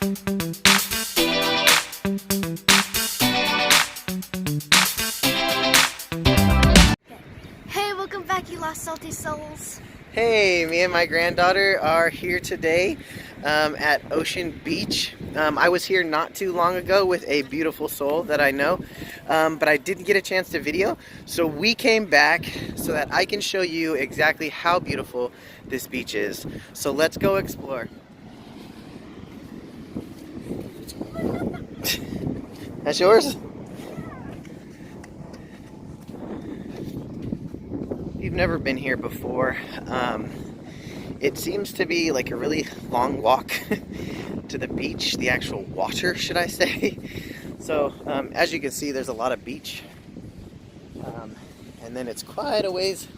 Hey, welcome back, you lost salty souls. Hey, me and my granddaughter are here today at Ocean Beach. I was here not too long ago with a beautiful soul that I know, but I didn't get a chance to video. So we came back so that I can show you exactly how beautiful this beach is. So let's go explore. That's yours? If you've never been here before, it seems to be like a really long walk to the beach, the actual water, should I say. So as you can see, there's a lot of beach, and then it's quite a ways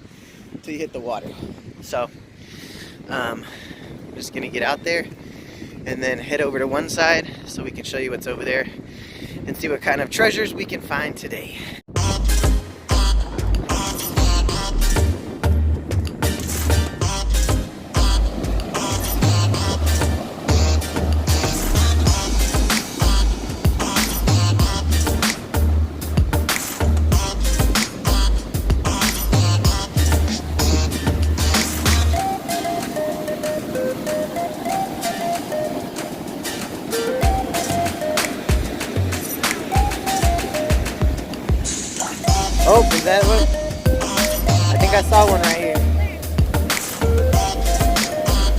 till you hit the water. So I'm just gonna get out there and then head over to one side so we can show you what's over there and see what kind of treasures we can find today. Oh, is that one? I think I saw one right here.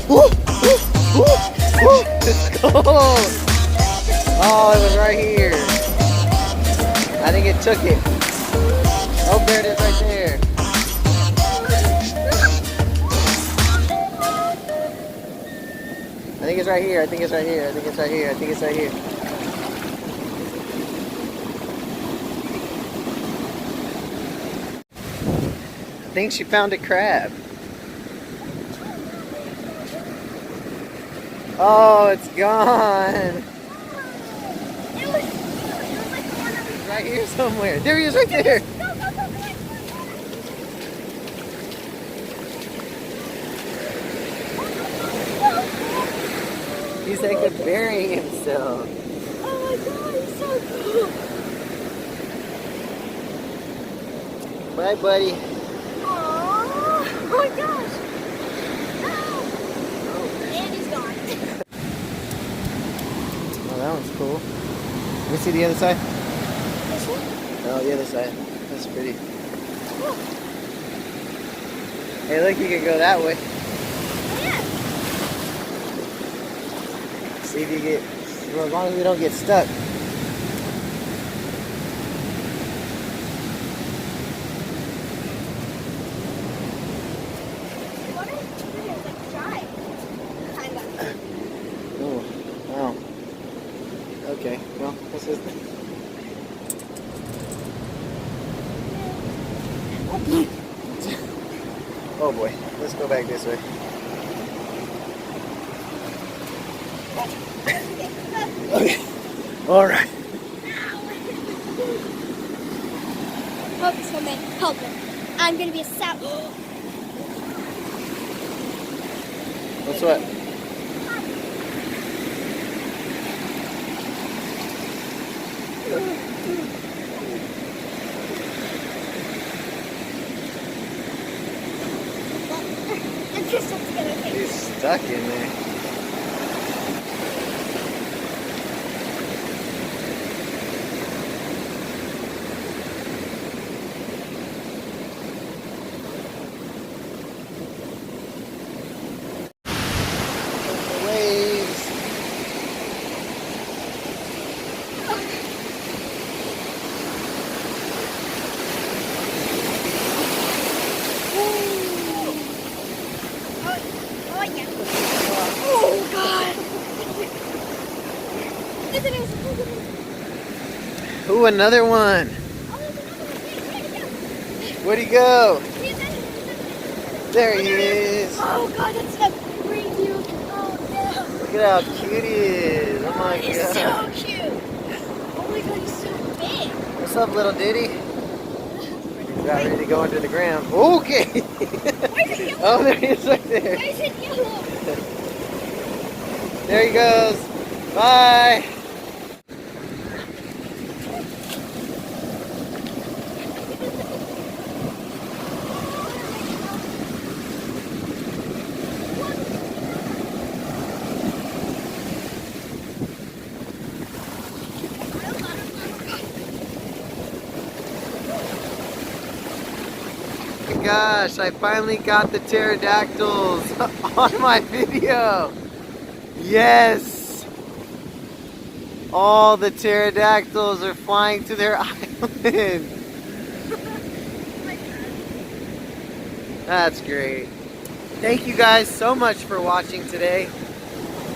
Woo! Woo! Woo! Woo! Let's go! Oh, it was right here. I think it took it. Oh, there it is right there. I think it's right here. I think it's right here. I think it's right here. I think it's right here. I think she found a crab. Oh, it's gone. It's right here somewhere. There he is right there. He's like burying himself. Oh my god, he's so cool. Bye, buddy. Oh my gosh! No! And he's gone. Oh, that one's cool. Let me see the other side. This one? Oh, the other side. That's pretty. Oh. Hey, look, you can go that way. Yeah. See if you get, well, as long as we don't get stuck. Oh, wow. Okay, well, this is. Oh boy, let's go back this way. Okay, alright. Help this woman. Help her. I'm gonna be a sap. What's what? He's stuck in there. Oh god! Ooh, another one. Where'd he go? There he is. Oh god, that's so crazy. Oh no. Look at how cute he is. Oh my He's god. so cute. Oh my god, he's so big. What's up, little ditty? He's about ready to go under the ground. Okay. Oh, there he is right there. Why is it yellow? There he goes. Bye. Gosh, I finally got the pterodactyls on my video. Yes! All the pterodactyls are flying to their island. That's great. Thank you guys so much for watching today.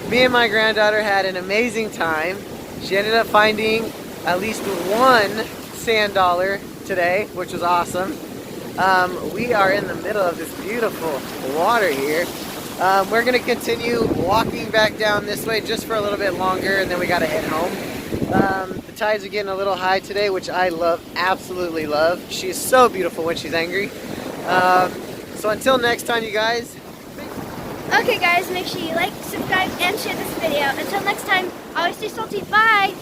Me and my granddaughter had an amazing time. She ended up finding at least one sand dollar today, which was awesome. We are in the middle of this beautiful water here. We're going to continue walking back down this way just for a little bit longer, and then we got to head home. The tides are getting a little high today, which I love, absolutely love. She is so beautiful when she's angry. So until next time, you guys. Okay guys, make sure you like, subscribe, and share this video. Until next time, always stay salty. Bye!